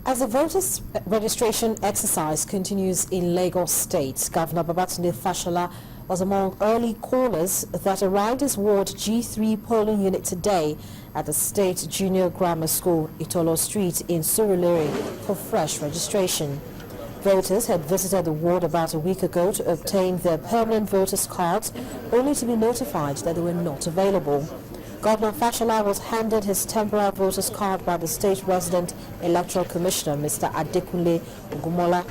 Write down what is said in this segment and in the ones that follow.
As the voters' registration exercise continues in Lagos State, Governor Pt.2 Fashola was among early callers that arrived his Ward G3 polling unit today at the State Junior Grammar School, Itolo Street in Surulere for fresh registration. Voters had visited the ward about a week ago to obtain their permanent voters' cards, only to be notified that they were not available. Governor Fashola was handed his temporary voters card by the state resident electoral commissioner, Mr. Adekunle Ogumola.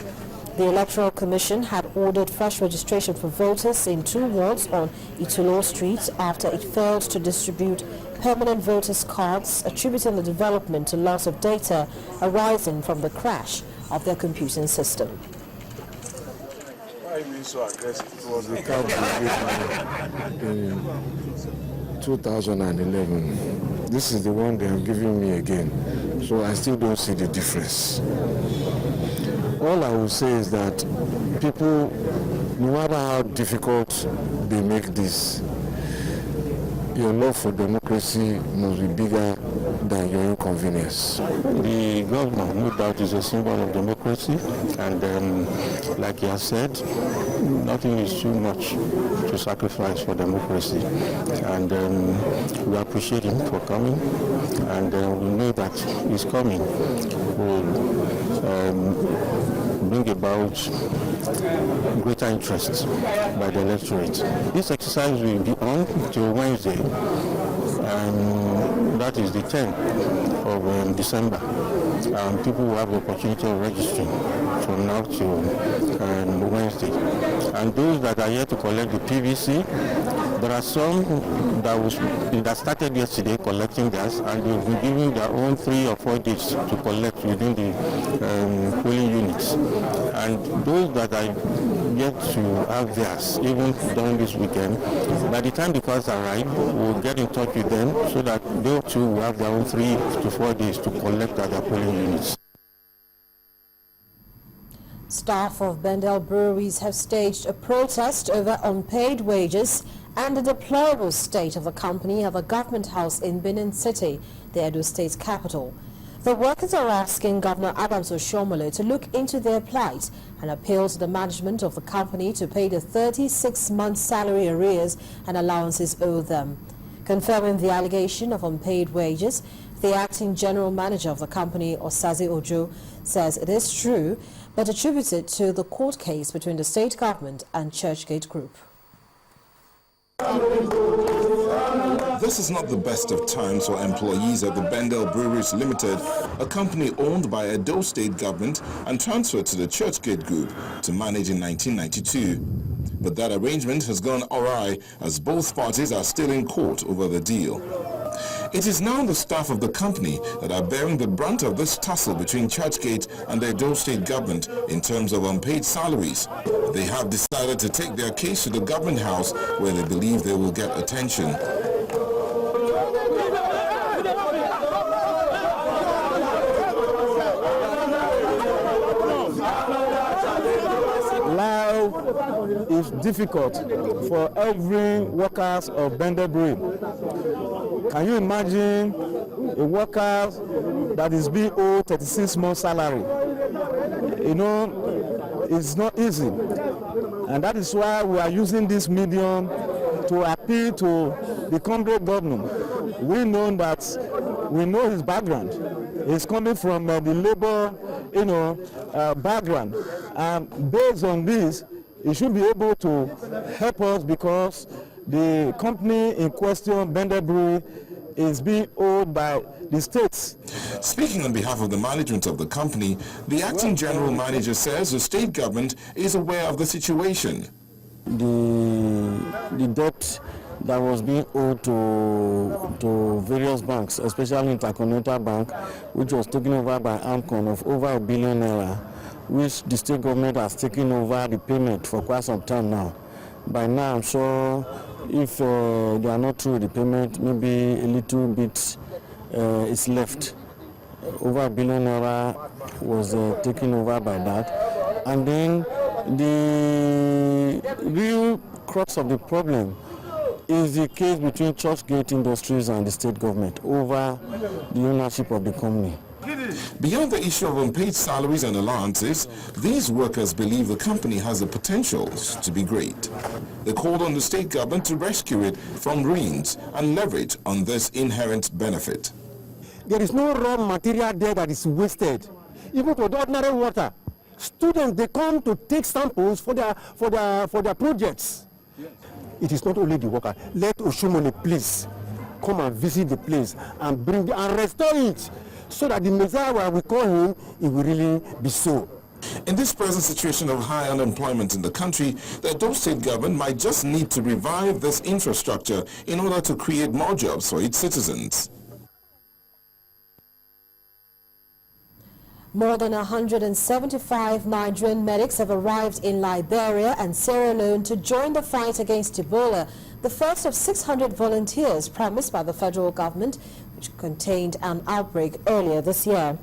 The electoral commission had ordered fresh registration for voters in 2 wards on Itolo Street after it failed to distribute permanent voters cards, attributing the development to loss of data arising from the crash of their computing system. Why are you being so aggressive? It was the card in 2011. This is the one they have given me again, so I still don't see the difference. All I will say is that people, no matter how difficult they make this, your love for democracy must be bigger than your inconvenience. The governor, no doubt, is a symbol of democracy, and like he has said, nothing is too much to sacrifice for democracy. And we appreciate him for coming, and we know that he's coming will bring about greater interest by the electorate. This exercise will be on till Wednesday, that is the 10th of December. People will have the opportunity of registering from now till Wednesday. And those that are here to collect the PVC, there are some that started yesterday collecting theirs, and they've been given their own 3 or 4 days to collect within the polling units. And those that are yet to have theirs, even during this weekend, by the time the cards arrive, we'll get in touch with them so that they too will have their own 3 to 4 days to collect at their polling units. Staff of Bendel Breweries have staged a protest over unpaid wages and the deplorable state of the company at the government house in Benin City, the Edo State capital. The workers are asking Governor Adams Oshiomhole to look into their plight and appeal to the management of the company to pay the 36-month salary arrears and allowances owed them. Confirming the allegation of unpaid wages, the acting general manager of the company, Osaze Ojo, says it is true, but attributes it to the court case between the state government and Churchgate Group. This is not the best of times for employees at the Bendel Breweries Limited, a company owned by Edo State government and transferred to the Churchgate Group to manage in 1992. But that arrangement has gone awry as both parties are still in court over the deal. It is now the staff of the company that are bearing the brunt of this tussle between Churchgate and the Edo State government in terms of unpaid salaries. They have decided to take their case to the government house where they believe they will get attention. Life is difficult for every workers of Bendel Brewery. Can you imagine a worker that is being owed 36 months salary? You know, it's not easy. And that is why we are using this medium to appeal to the country government. We know his background. He's coming from the labor, background. And based on this, he should be able to help us because the company in question, Bendel Brewery, is being owed by the states. Speaking on behalf of the management of the company, the acting general manager says the state government is aware of the situation. The debt that was being owed to various banks, especially Intercontinental Bank, which was taken over by AMCON of over R1 billion, which the state government has taken over the payment for quite some time now. By now, I'm sure if they are not through the payment, maybe a little bit is left. Over R1 billion was taken over by that. And then the real crux of the problem is the case between Churchgate Industries and the state government over the ownership of the company. Beyond the issue of unpaid salaries and allowances, these workers believe the company has the potential to be great. They called on the state government to rescue it from ruins and leverage on this inherent benefit. There is no raw material there that is wasted. Even for the ordinary water, students, they come to take samples for their projects. Yes. It is not only the worker. Let Oshomole please come and visit the place and restore it, so that the Messiah, we call him, it will really be so. In this present situation of high unemployment in the country, the Edo State government might just need to revive this infrastructure in order to create more jobs for its citizens. More than 175 Nigerian medics have arrived in Liberia and Sierra Leone to join the fight against Ebola, the first of 600 volunteers promised by the federal government, which contained an outbreak earlier this year.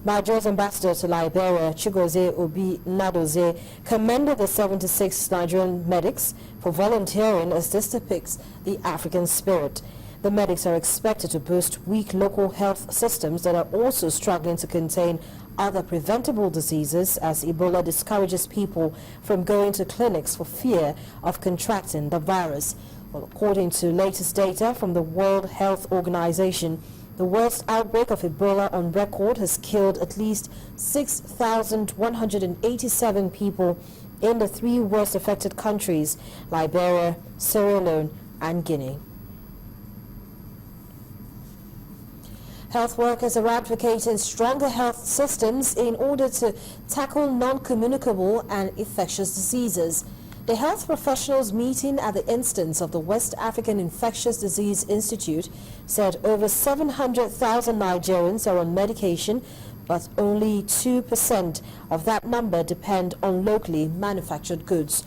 Nigeria's ambassador to Liberia, Chigozie Obi Nadozie, commended the 76 Nigerian medics for volunteering, as this depicts the African spirit. The medics are expected to boost weak local health systems that are also struggling to contain other preventable diseases, as Ebola discourages people from going to clinics for fear of contracting the virus. Well, according to latest data from the World Health Organization, the worst outbreak of Ebola on record has killed at least 6,187 people in the 3 worst affected countries: Liberia, Sierra Leone, and Guinea. Health workers are advocating stronger health systems in order to tackle non-communicable and infectious diseases. The health professionals meeting at the instance of the West African Infectious Disease Institute said over 700,000 Nigerians are on medication, but only 2% of that number depend on locally manufactured drugs.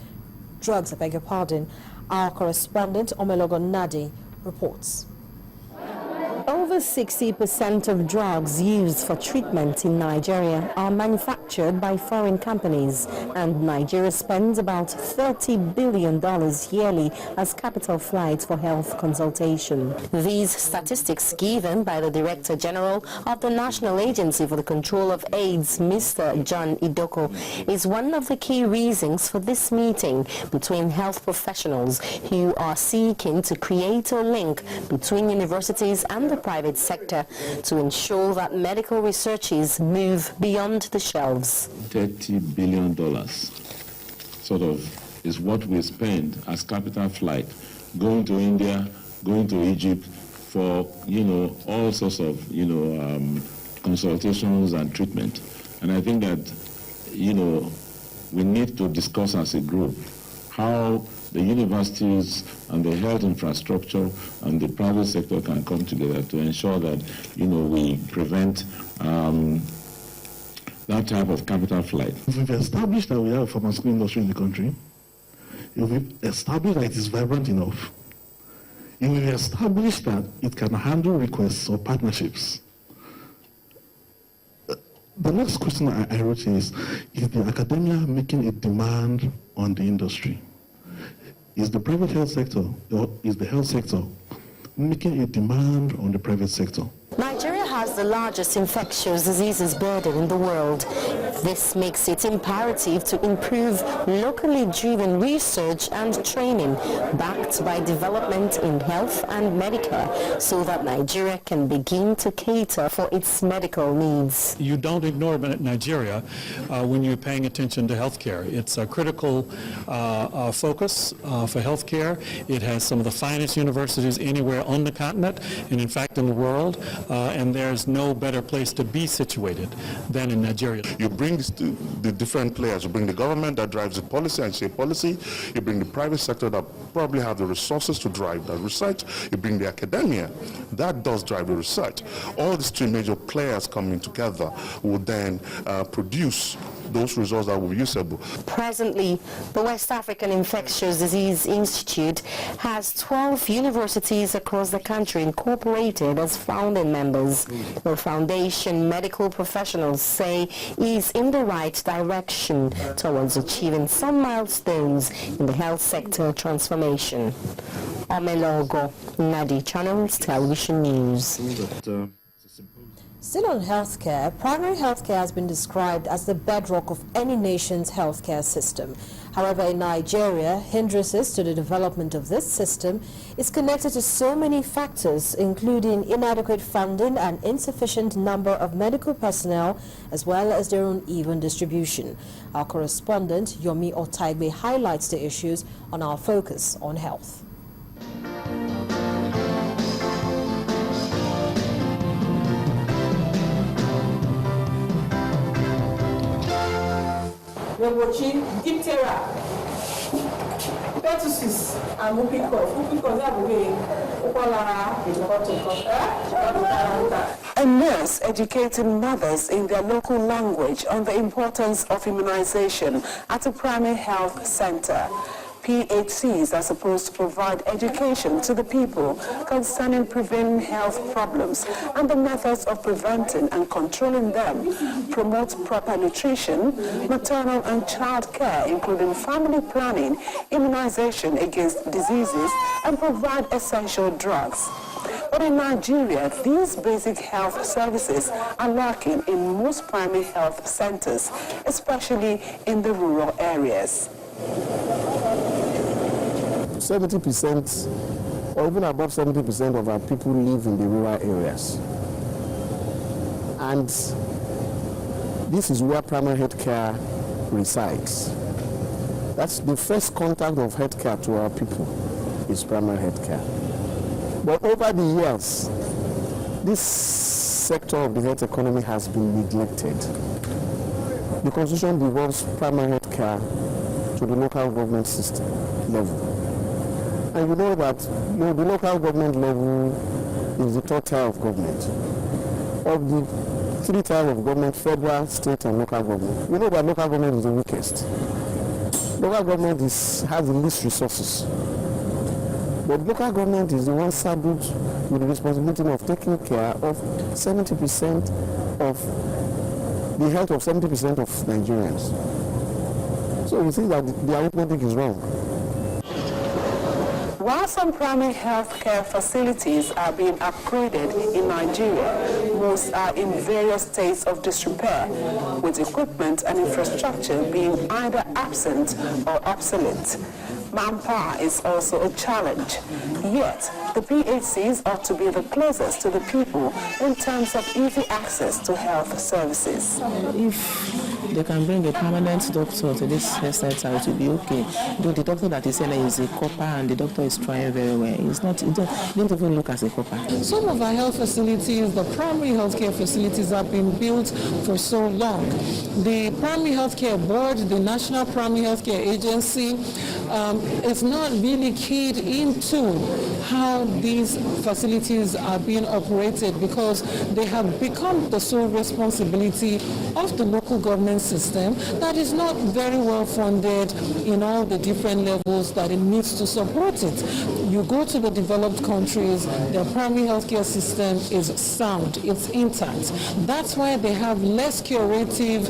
I beg your pardon. Our correspondent Omelogo Nadi reports. Over 60% of drugs used for treatment in Nigeria are manufactured by foreign companies, and Nigeria spends about $30 billion yearly as capital flights for health consultation. These statistics given by the Director General of the National Agency for the Control of AIDS, Mr. John Idoko, is one of the key reasons for this meeting between health professionals who are seeking to create a link between universities and the private sector to ensure that medical researches move beyond the shelves. $30 billion sort of is what we spend as capital flight, going to India, going to Egypt for, all sorts of, consultations and treatment. And I think that, we need to discuss as a group how the universities and the health infrastructure and the private sector can come together to ensure that, we prevent that type of capital flight. If we've established that we have a pharmaceutical industry in the country, if we've established that it is vibrant enough, if we've established that it can handle requests or partnerships, the next question I wrote is the academia making a demand on the industry? Is the private health sector, or is the health sector making a demand on the private sector? Nigeria has the largest infectious diseases burden in the world. This makes it imperative to improve locally driven research and training backed by development in health and Medicare, so that Nigeria can begin to cater for its medical needs. You don't ignore Nigeria when you're paying attention to healthcare. It's a critical focus for healthcare. It has some of the finest universities anywhere on the continent, and in fact in the world. And there's no better place to be situated than in Nigeria. You bring the different players. You bring the government that drives the policy and shape policy. You bring the private sector that probably have the resources to drive that research. You bring the academia that does drive the research. All these 3 major players coming together will then produce those results that will be usable. Presently, the West African Infectious Disease Institute has 12 universities across the country incorporated as founding members. The foundation, medical professionals say, is in the right direction towards achieving some milestones in the health sector transformation. Omelogo Nadi, Channels Television News. Still on healthcare, primary healthcare has been described as the bedrock of any nation's healthcare system. However, in Nigeria, hindrances to the development of this system is connected to so many factors, including inadequate funding and insufficient number of medical personnel, as well as their uneven distribution. Our correspondent, Yomi Otaigbe, highlights the issues on our focus on health. We're watching diphtheria, Pt.2, and whooping cough. A nurse educating mothers in their local language on the importance of immunization at a primary health center. PHCs are supposed to provide education to the people concerning preventing health problems and the methods of preventing and controlling them, promote proper nutrition, maternal and child care, including family planning, immunization against diseases, and provide essential drugs. But in Nigeria, these basic health services are lacking in most primary health centers, especially in the rural areas. 70% or even above 70% of our people live in the rural areas. And this is where primary health care resides. That's the first contact of health care to our people, is primary health care. But over the years, this sector of the health economy has been neglected. The Constitution devolves primary health care to the local government system level. And you know that the local government level is the third tier of government. Of the three tiers of government, federal, state, and local government, you know that local government is the weakest. Local government has the least resources. But local government is the one saddled with the responsibility of taking care of 70% of the health of 70% of Nigerians. So we think that the arithmetic is wrong. While some primary health care facilities are being upgraded in Nigeria, most are in various states of disrepair, with equipment and infrastructure being either absent or obsolete. Manpower is also a challenge. Yet, the PHCs ought to be the closest to the people in terms of easy access to health services. If they can bring a permanent doctor to this health center, it will be okay. Though the doctor that is saying is a copper and the doctor is trying very well. It's not, it don't even look as a copper. Some of our health facilities, the primary healthcare facilities, have been built for so long. The Primary Healthcare Board, the National Primary Healthcare Agency, is not really keyed into how these facilities are being operated, because they have become the sole responsibility of the local government system that is not very well funded in all the different levels that it needs to support it. You go to the developed countries, their primary healthcare system is sound, it's intact. That's why they have less curative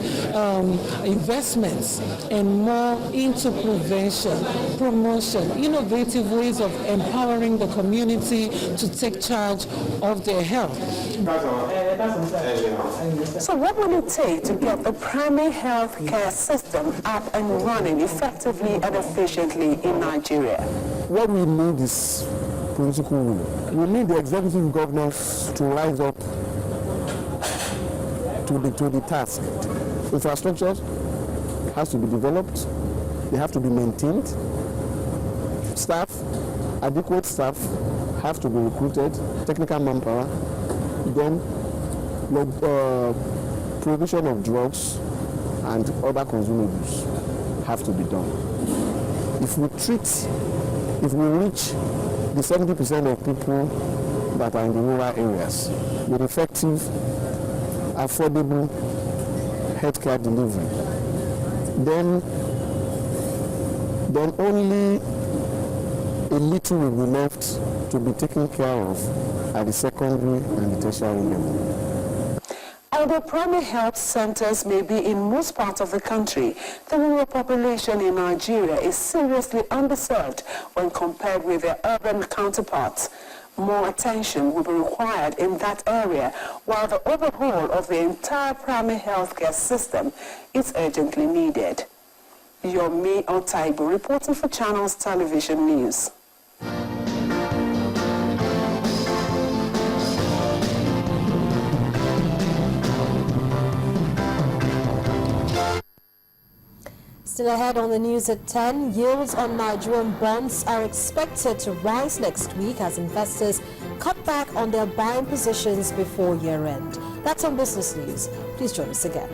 investments and more into prevention, promotion, innovative ways of empowering the community to take charge of their health. So what will it take to get the primary health care system up and running effectively and efficiently in Nigeria? What we need is political will. We need the executive governors to rise up to the task. Infrastructure has to be developed. They have to be maintained. Staff, adequate staff have to be recruited, technical manpower, then provision of drugs and other consumables have to be done. If we reach the 70% of people that are in the rural areas with effective, affordable healthcare delivery, then only a little will be left to be taken care of at the secondary and the tertiary level. Although primary health centers may be in most parts of the country, the rural population in Nigeria is seriously underserved when compared with their urban counterparts. More attention will be required in that area, while the overhaul of the entire primary healthcare system is urgently needed. Yomi Otaibu reporting for Channels Television News. Still ahead on the news at 10, yields on Nigerian bonds are expected to rise next week as investors cut back on their buying positions before year-end. That's on Business News. Please join us again.